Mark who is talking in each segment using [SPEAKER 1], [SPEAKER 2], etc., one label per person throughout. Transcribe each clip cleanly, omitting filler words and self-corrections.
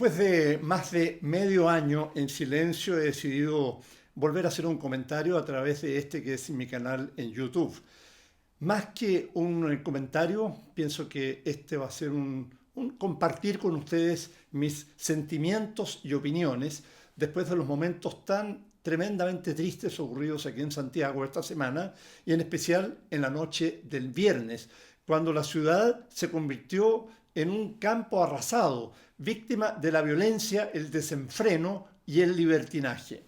[SPEAKER 1] Después de más de medio año en silencio, he decidido volver a hacer un comentario a través de este que es mi canal en YouTube. Más que un comentario, pienso que este va a ser un compartir con ustedes mis sentimientos y opiniones después de los momentos tan tremendamente tristes ocurridos aquí en Santiago esta semana y en especial en la noche del viernes, cuando la ciudad se convirtió en un campo arrasado, víctima de la violencia, el desenfreno y el libertinaje.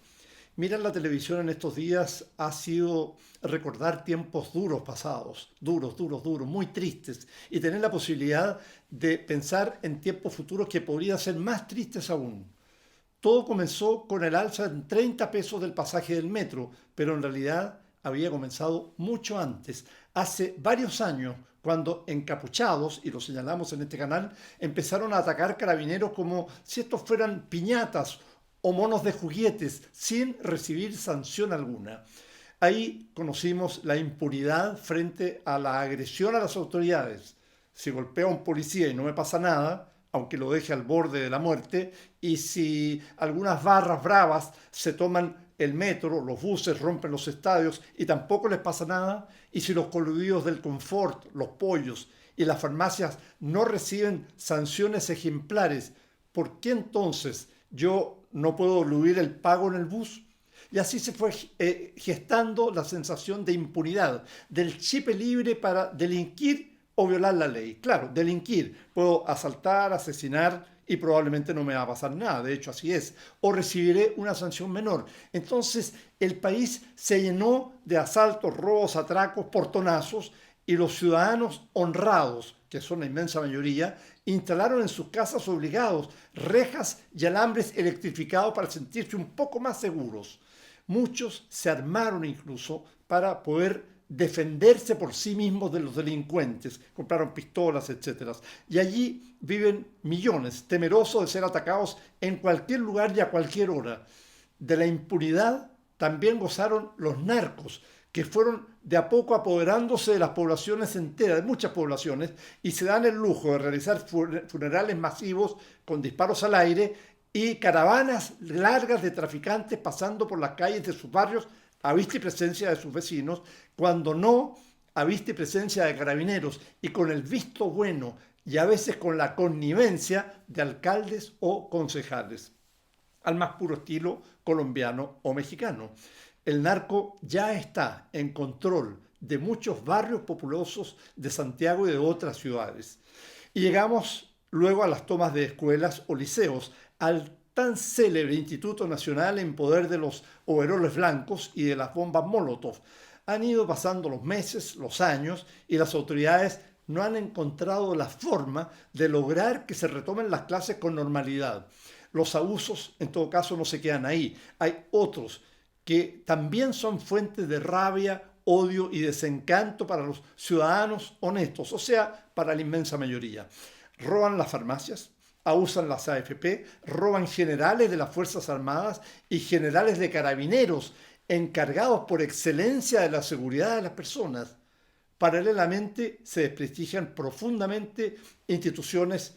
[SPEAKER 1] Mirar la televisión en estos días ha sido recordar tiempos duros pasados, duros, muy tristes, y tener la posibilidad de pensar en tiempos futuros que podrían ser más tristes aún. Todo comenzó con el alza en 30 pesos del pasaje del metro, pero en realidad había comenzado mucho antes, hace varios años, cuando encapuchados, y lo señalamos en este canal, empezaron a atacar carabineros como si estos fueran piñatas o monos de juguetes, sin recibir sanción alguna. Ahí conocimos la impunidad frente a la agresión a las autoridades. Si golpeo a un policía y no me pasa nada, aunque lo deje al borde de la muerte, y si algunas barras bravas se toman el metro, los buses rompen los estadios y tampoco les pasa nada, y si los coludidos del confort, los pollos y las farmacias no reciben sanciones ejemplares, ¿por qué entonces yo no puedo eludir el pago en el bus? Y así se fue gestando la sensación de impunidad, del chip libre para delinquir o violar la ley. Claro, delinquir. Puedo asaltar, asesinar y probablemente no me va a pasar nada. De hecho, así es. O recibiré una sanción menor. Entonces, el país se llenó de asaltos, robos, atracos, portonazos y los ciudadanos honrados, que son la inmensa mayoría, instalaron en sus casas obligados rejas y alambres electrificados para sentirse un poco más seguros. Muchos se armaron incluso para poder defenderse por sí mismos de los delincuentes, compraron pistolas, etcétera. Y allí viven millones, temerosos de ser atacados en cualquier lugar y a cualquier hora. De la impunidad también gozaron los narcos, que fueron de a poco apoderándose de las poblaciones enteras, de muchas poblaciones, y se dan el lujo de realizar funerales masivos con disparos al aire y caravanas largas de traficantes pasando por las calles de sus barrios a vista y presencia de sus vecinos, cuando no a vista y presencia de carabineros y con el visto bueno y a veces con la connivencia de alcaldes o concejales, al más puro estilo colombiano o mexicano. El narco ya está en control de muchos barrios populosos de Santiago y de otras ciudades. Y llegamos luego a las tomas de escuelas o liceos, al tan célebre Instituto Nacional en poder de los overoles blancos y de las bombas Molotov. Han ido pasando los meses, los años, y las autoridades no han encontrado la forma de lograr que se retomen las clases con normalidad. Los abusos, en todo caso, no se quedan ahí. Hay otros que también son fuentes de rabia, odio y desencanto para los ciudadanos honestos, o sea, para la inmensa mayoría. Roban las farmacias, abusan las AFP, roban generales de las Fuerzas Armadas y generales de carabineros encargados por excelencia de la seguridad de las personas. Paralelamente se desprestigian profundamente instituciones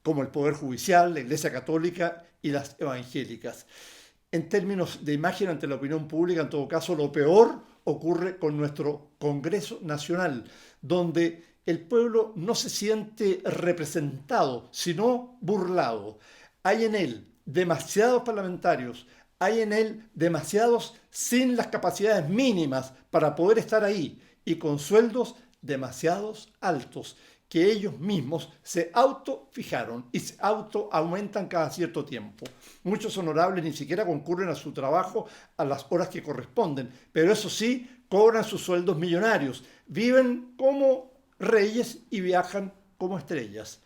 [SPEAKER 1] como el Poder Judicial, la Iglesia Católica y las evangélicas. En términos de imagen ante la opinión pública, en todo caso, lo peor ocurre con nuestro Congreso Nacional, donde el pueblo no se siente representado, sino burlado. Hay en él demasiados parlamentarios, hay en él demasiados sin las capacidades mínimas para poder estar ahí y con sueldos demasiados altos que ellos mismos se autofijaron y se aumentan cada cierto tiempo. Muchos honorables ni siquiera concurren a su trabajo a las horas que corresponden, pero eso sí, cobran sus sueldos millonarios, viven como reyes y viajan como estrellas.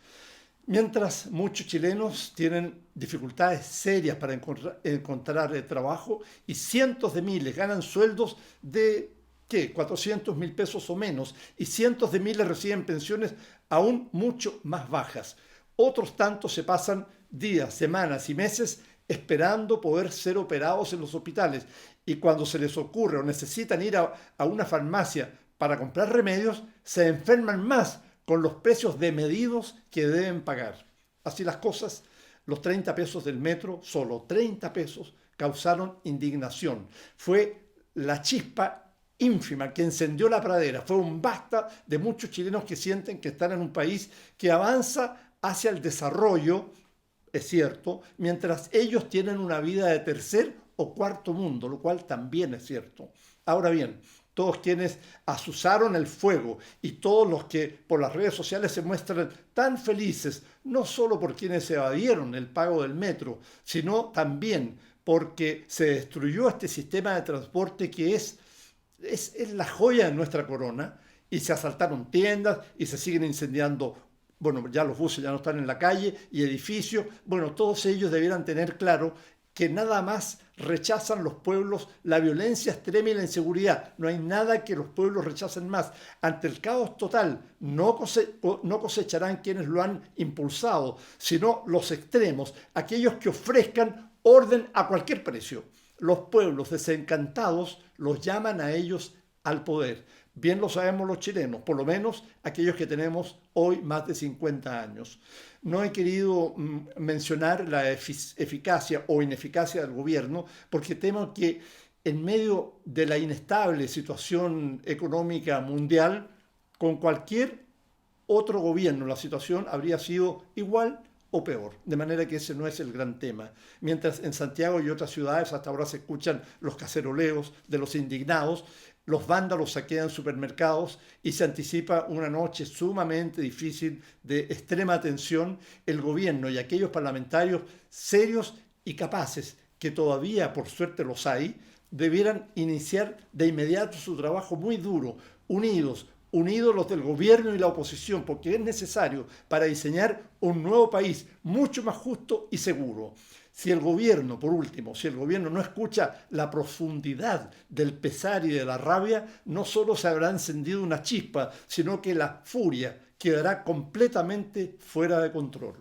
[SPEAKER 1] Mientras muchos chilenos tienen dificultades serias para encontrar trabajo y cientos de miles ganan sueldos de 400.000 pesos o menos, y cientos de miles reciben pensiones aún mucho más bajas. Otros tantos se pasan días, semanas y meses esperando poder ser operados en los hospitales, y cuando se les ocurre o necesitan ir a una farmacia para comprar remedios, se enferman más con los precios desmedidos que deben pagar. Así las cosas, Los 30 pesos del metro, solo 30 pesos, causaron indignación. Fue la chispa ínfima que encendió la pradera. Fue un basta de muchos chilenos que sienten que están en un país que avanza hacia el desarrollo, es cierto, mientras ellos tienen una vida de tercer o cuarto mundo, lo cual también es cierto. Ahora bien, todos quienes asusaron el fuego y todos los que por las redes sociales se muestran tan felices, no solo por quienes evadieron el pago del metro, sino también porque se destruyó este sistema de transporte que es la joya de nuestra corona, y se asaltaron tiendas y se siguen incendiando. Bueno, ya los buses ya no están en la calle y edificios. Bueno, todos ellos debieran tener claro que nada más rechazan los pueblos la violencia extrema y la inseguridad. No hay nada que los pueblos rechacen más. Ante el caos total, no cosecharán quienes lo han impulsado, sino los extremos, aquellos que ofrezcan orden a cualquier precio. Los pueblos desencantados los llaman a ellos al poder. Bien lo sabemos los chilenos, por lo menos aquellos que tenemos hoy más de 50 años. No he querido mencionar la eficacia o ineficacia del gobierno porque temo que en medio de la inestable situación económica mundial, con cualquier otro gobierno la situación habría sido igual o peor, de manera que ese no es el gran tema. Mientras en Santiago y otras ciudades hasta ahora se escuchan los caceroleos de los indignados, los vándalos saquean supermercados y se anticipa una noche sumamente difícil de extrema tensión, el gobierno y aquellos parlamentarios serios y capaces, que todavía por suerte los hay, debieran iniciar de inmediato su trabajo muy duro, unidos los del gobierno y la oposición, porque es necesario para diseñar un nuevo país mucho más justo y seguro. Si el gobierno, por último, si el gobierno no escucha la profundidad del pesar y de la rabia, no solo se habrá encendido una chispa, sino que la furia quedará completamente fuera de control.